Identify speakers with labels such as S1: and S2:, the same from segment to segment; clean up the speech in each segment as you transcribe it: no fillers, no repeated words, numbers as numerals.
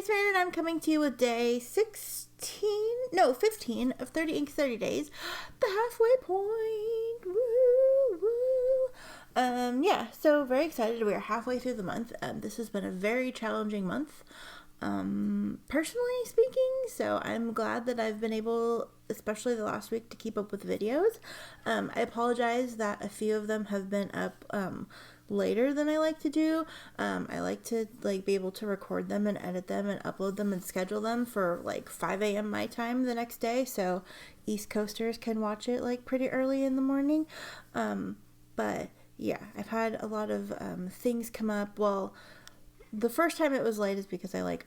S1: it's Fran, and I'm coming to you with day 15 of 30 Ink 30 Days. The halfway point. Woo, woo. Yeah, so very excited. We are halfway through the month. This has been a very challenging month, personally speaking, so I'm glad that I've been able, especially the last week, to keep up with videos. I apologize that a few of them have been up later than I like to do. I like to be able to record them and edit them and upload them and schedule them for 5 a.m. my time the next day, so East Coasters can watch it pretty early in the morning. But yeah, I've had a lot of things come up. Well, the first time it was late is because I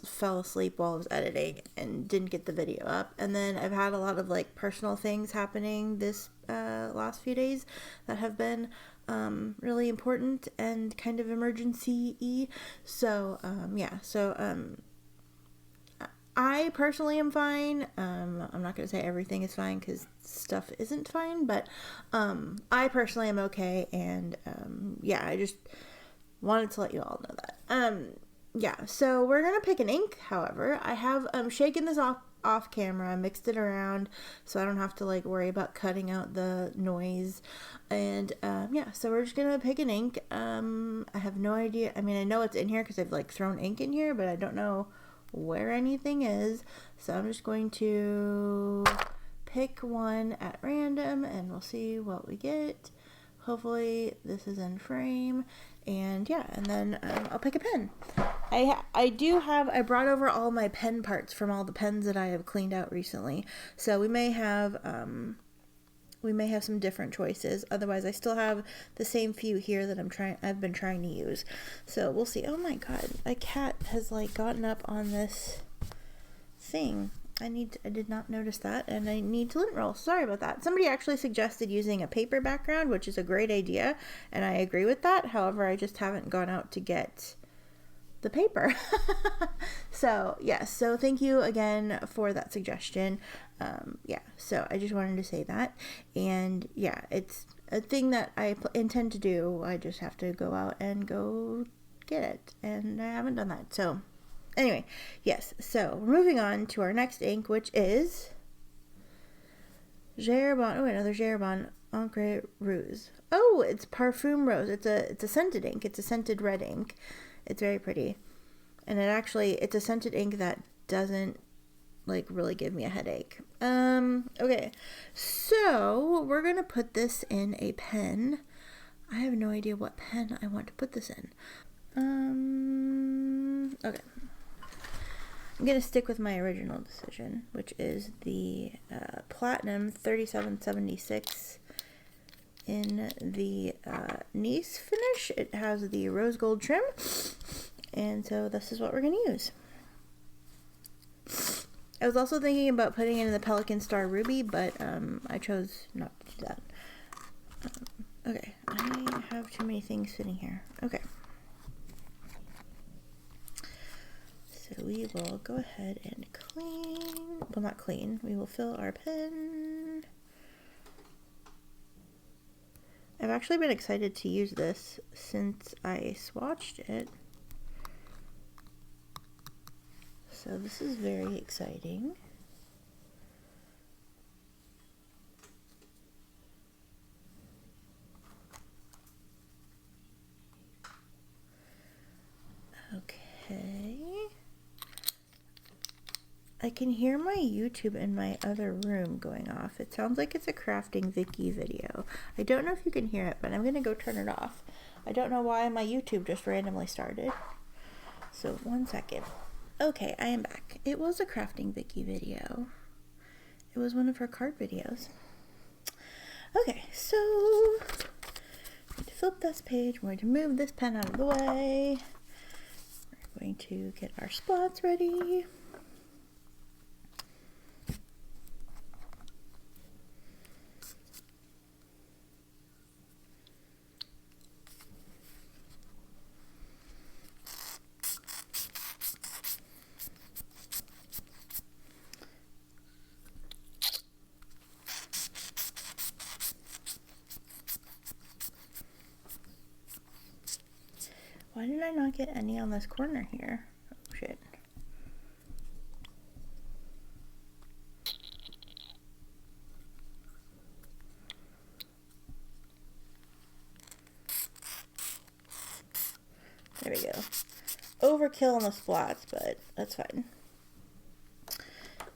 S1: fell asleep while I was editing and didn't get the video up. And then I've had a lot of personal things happening this last few days that have been really important and kind of emergency-y. So yeah, so I personally am fine. I'm not going to say everything is fine because stuff isn't fine, but I personally am okay, and yeah, I just wanted to let you all know that. Yeah, so we're going to pick an ink, however. I have shaken this off camera, mixed it around so I don't have to worry about cutting out the noise, and yeah, so we're just going to pick an ink. I have no idea. I mean, I know it's in here because I've thrown ink in here, but I don't know where anything is, so I'm just going to pick one at random and we'll see what we get. Hopefully this is in frame, and yeah, and then I'll pick a pen. I brought over all my pen parts from all the pens that I have cleaned out recently, so we may have some different choices. Otherwise, I still have the same few here that I've been trying to use. So we'll see. Oh my god, a cat has gotten up on this thing. I did not notice that, and I need to lint roll. Sorry about that. Somebody actually suggested using a paper background, which is a great idea, and I agree with that. However, I just haven't gone out to get the paper. So yes, so thank you again for that suggestion. Yeah, so I just wanted to say that, and yeah, it's a thing that I intend to do. I just have to go out and go get it, and I haven't done that. So anyway, yes, so we're moving on to our next ink, which is another Herbin Rouge. Oh, it's Parfum Rose. It's a scented ink. It's a scented red ink. It's very pretty, and it's a scented ink that doesn't really give me a headache. Okay, so we're gonna put this in a pen. I have no idea what pen I want to put this in. Okay, I'm gonna stick with my original decision, which is the Platinum 3776 in the Nice finish. It has the rose gold trim, and so this is what we're going to use. I was also thinking about putting it in the Pelican Star Ruby, but I chose not to do that. Okay, I have too many things sitting here. Okay, so we will go ahead and we will fill our pen. I've actually been excited to use this since I swatched it. So this is very exciting. Okay. I can hear my YouTube in my other room going off. It sounds like it's a Crafting Vicky video. I don't know if you can hear it, but I'm going to go turn it off. I don't know why my YouTube just randomly started. So 1 second. Okay, I am back. It was a Crafting Vicky video. It was one of her card videos. Okay, so I'm going to flip this page. We're going to move this pen out of the way. We're going to get our splats ready. Why did I not get any on this corner here? Oh shit. overkill on the splats, but that's fine.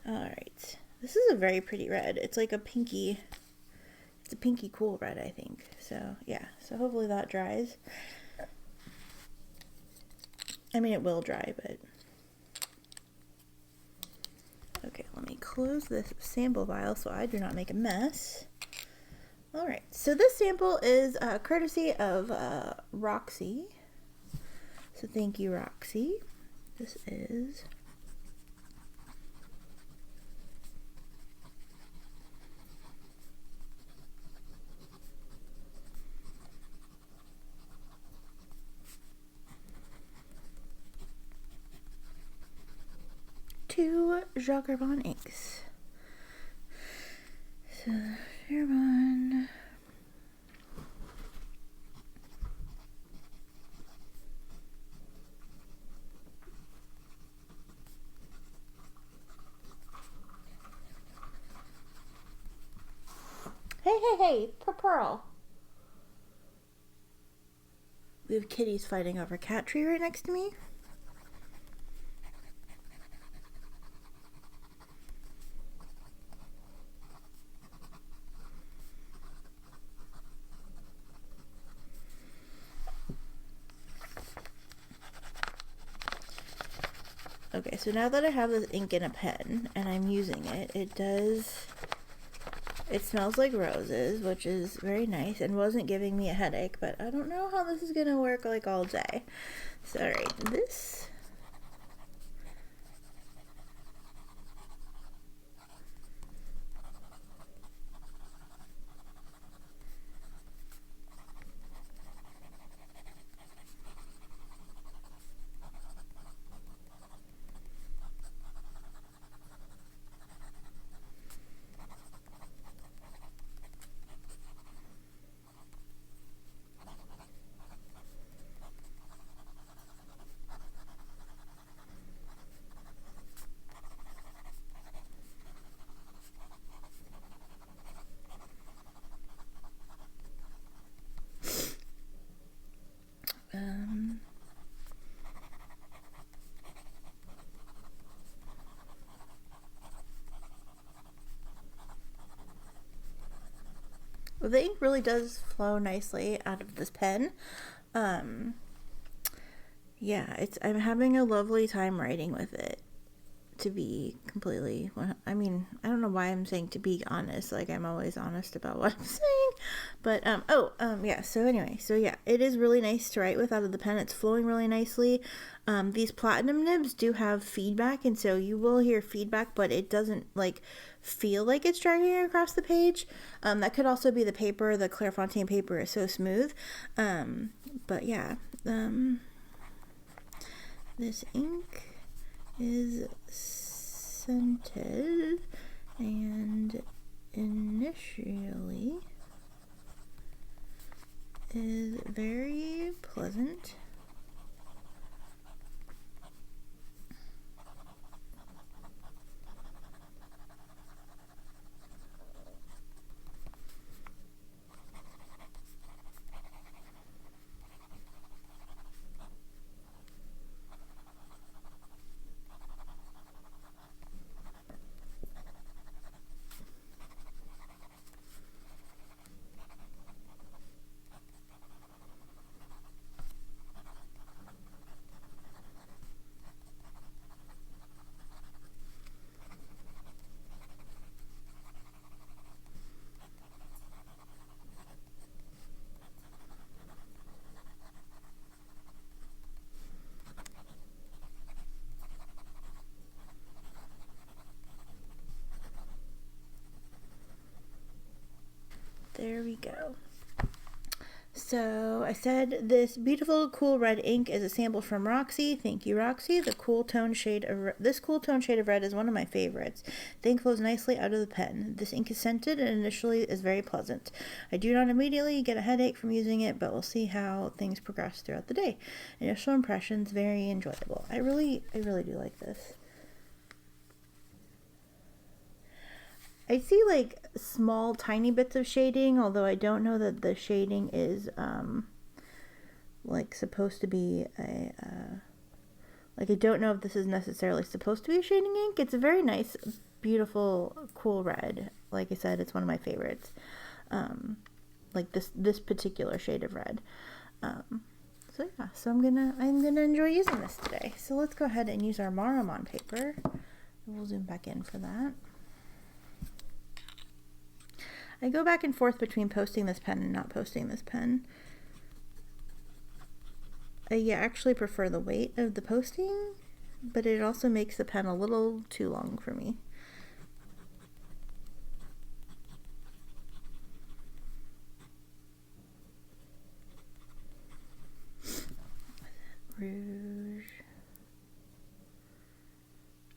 S1: Alright. This is a very pretty red. It's like a pinky, it's a pinky cool red, I think. So, yeah. So hopefully that dries. I mean, it will dry, but... Okay, let me close this sample vial so I do not make a mess. Alright, so this sample is courtesy of Roxie. So thank you, Roxie. This is... two Jagerbon inks. So, Herbin. Hey, Pearl. We have kitties fighting over a cat tree right next to me. Okay, so now that I have this ink in a pen and I'm using it, it smells like roses, which is very nice and wasn't giving me a headache, but I don't know how this is gonna work like all day. So, alright, this... Well, the ink really does flow nicely out of this pen. Yeah, I'm having a lovely time writing with it, to be completely, I mean, I don't know why I'm saying to be honest, like I'm always honest about what I'm saying, but, yeah, so anyway, so yeah, it is really nice to write with out of the pen. It's flowing really nicely. These platinum nibs do have feedback, and so you will hear feedback, but it doesn't, like, feel like it's dragging across the page. That could also be the paper. The Clairefontaine paper is so smooth. But yeah, this ink is scented and initially is very pleasant. There we go. So I said this beautiful cool red ink is a sample from Roxie. Thank you, Roxie. This cool tone shade of red is one of my favorites. The ink flows nicely out of the pen. This ink is scented and initially is very pleasant. I do not immediately get a headache from using it, but we'll see how things progress throughout the day. Initial impressions, very enjoyable. I really do like this. I see like small tiny bits of shading, although I don't know that the shading is like supposed to be a Like, I don't know if this is necessarily supposed to be a shading ink. It's a very nice, beautiful, cool red. Like I said, it's one of my favorites. Like this particular shade of red. So yeah, so I'm gonna enjoy using this today. So let's go ahead and use our Maruman paper. We'll zoom back in for that. I go back and forth between posting this pen and not posting this pen. I actually prefer the weight of the posting, but it also makes the pen a little too long for me. Rouge.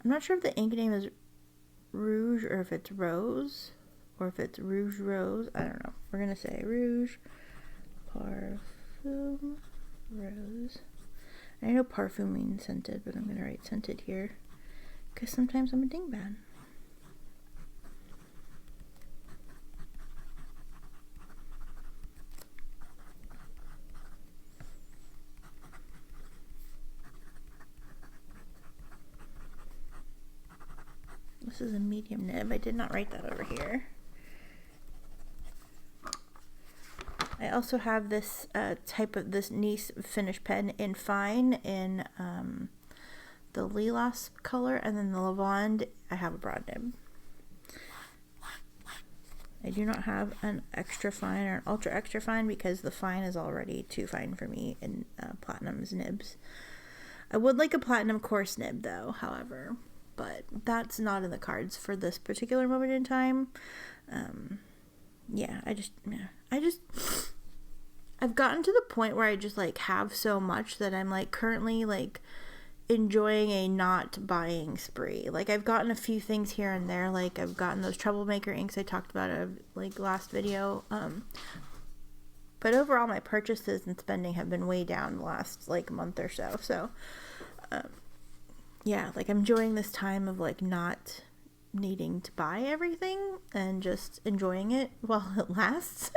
S1: I'm not sure if the ink name is Rouge or if it's Rose or if it's Rouge Rose. I don't know. We're gonna say Rouge Parfum Rose. I know parfum means scented, but I'm gonna write scented here because sometimes I'm a dingbat. This is a medium nib. I did not write that over here. I also have this type of this Nice finish pen in fine in the lilas color, and then the lavande I have a broad nib. I do not have an extra fine or an ultra extra fine because the fine is already too fine for me in Platinum's nibs. I would like a Platinum coarse nib though, however, but that's not in the cards for this particular moment in time. Yeah, I've gotten to the point where I just like have so much that I'm like currently like enjoying a not buying spree. Like, I've gotten a few things here and there. Like, I've gotten those troublemaker inks I talked about like last video. But overall my purchases and spending have been way down the last like month or so. So yeah, like I'm enjoying this time of like not needing to buy everything and just enjoying it while it lasts.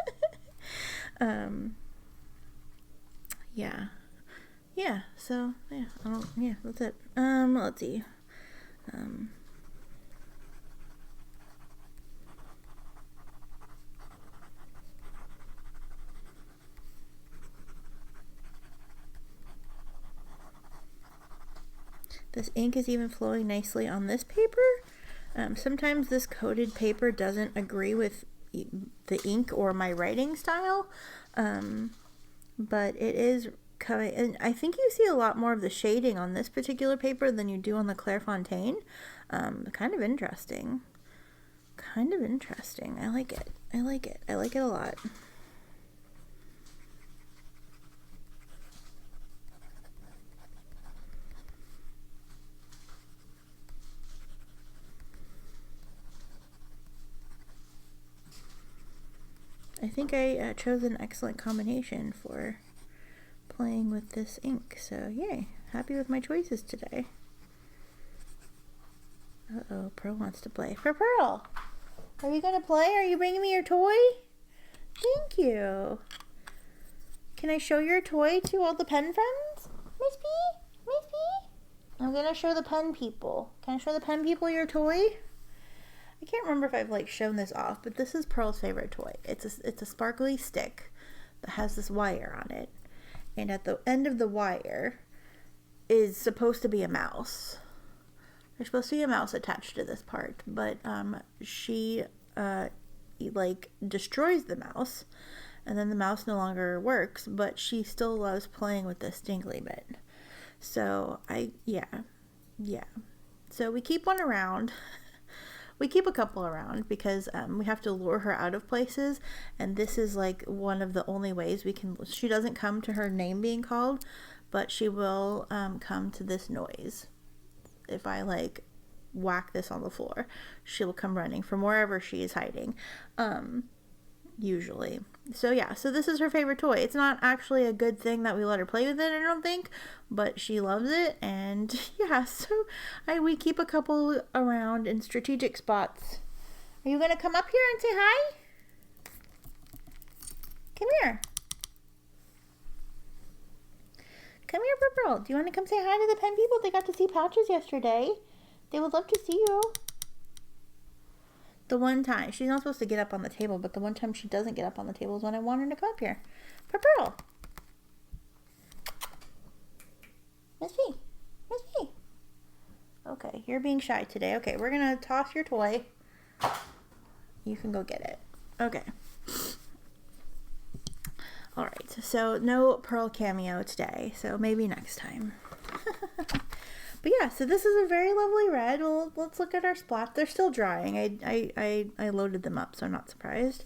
S1: Yeah, so yeah, that's it. Let's see. This ink is even flowing nicely on this paper. Sometimes this coated paper doesn't agree with the ink or my writing style, but it is coming, and I think you see a lot more of the shading on this particular paper than you do on the Clairefontaine. Kind of interesting. I like it. I like it a lot. I think I chose an excellent combination for playing with this ink, so yay, happy with my choices today. Uh-oh, Pearl wants to play. For Pearl, are you gonna play? Are you bringing me your toy? Thank you. Can I show your toy to all the pen friends? Miss P? Miss P? I'm gonna show the pen people. Can I show the pen people your toy? I can't remember if I've like shown this off, but this is Pearl's favorite toy. It's a sparkly stick that has this wire on it, and at the end of the wire is supposed to be a mouse. There's supposed to be a mouse attached to this part, but she like destroys the mouse, and then the mouse no longer works, but she still loves playing with this dingly bit. So so we keep one around. We keep a couple around because we have to lure her out of places, and this is like one of the only ways we can. She doesn't come to her name being called, but she will come to this noise. If I like whack this on the floor, she will come running from wherever she is hiding, usually. So yeah, so this is her favorite toy. It's not actually a good thing that we let her play with it, I don't think, but she loves it, and yeah, so we keep a couple around in strategic spots. Are you gonna come up here and say hi? Come here. Come here, Purple. Do you want to come say hi to the pen people? They got to see Pouches yesterday. They would love to see you. The one time. She's not supposed to get up on the table, but the one time she doesn't get up on the table is when I want her to come up here. Purple. Miss me. Miss me. Okay, you're being shy today. Okay, we're going to toss your toy. You can go get it. Okay. Alright, so no Pearl cameo today, so maybe next time. But yeah, so this is a very lovely red. Well, let's look at our splats. They're still drying. I loaded them up, so I'm not surprised.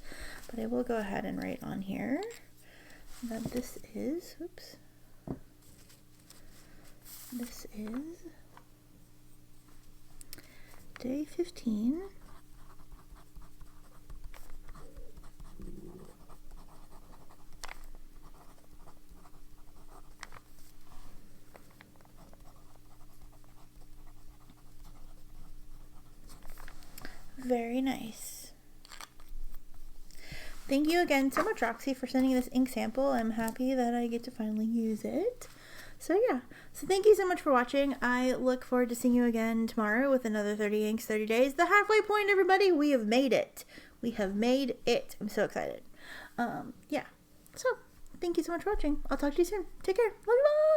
S1: But I will go ahead and write on here that this is, oops, this is day 15. Very nice. Thank you again so much, Roxie, for sending this ink sample. I'm happy that I get to finally use it. So yeah, so thank you so much for watching. I look forward to seeing you again tomorrow with another 30 inks, 30 days. The halfway point, everybody. We have made it. We have made it. I'm so excited. Yeah. So thank you so much for watching. I'll talk to you soon. Take care. Love you. Bye.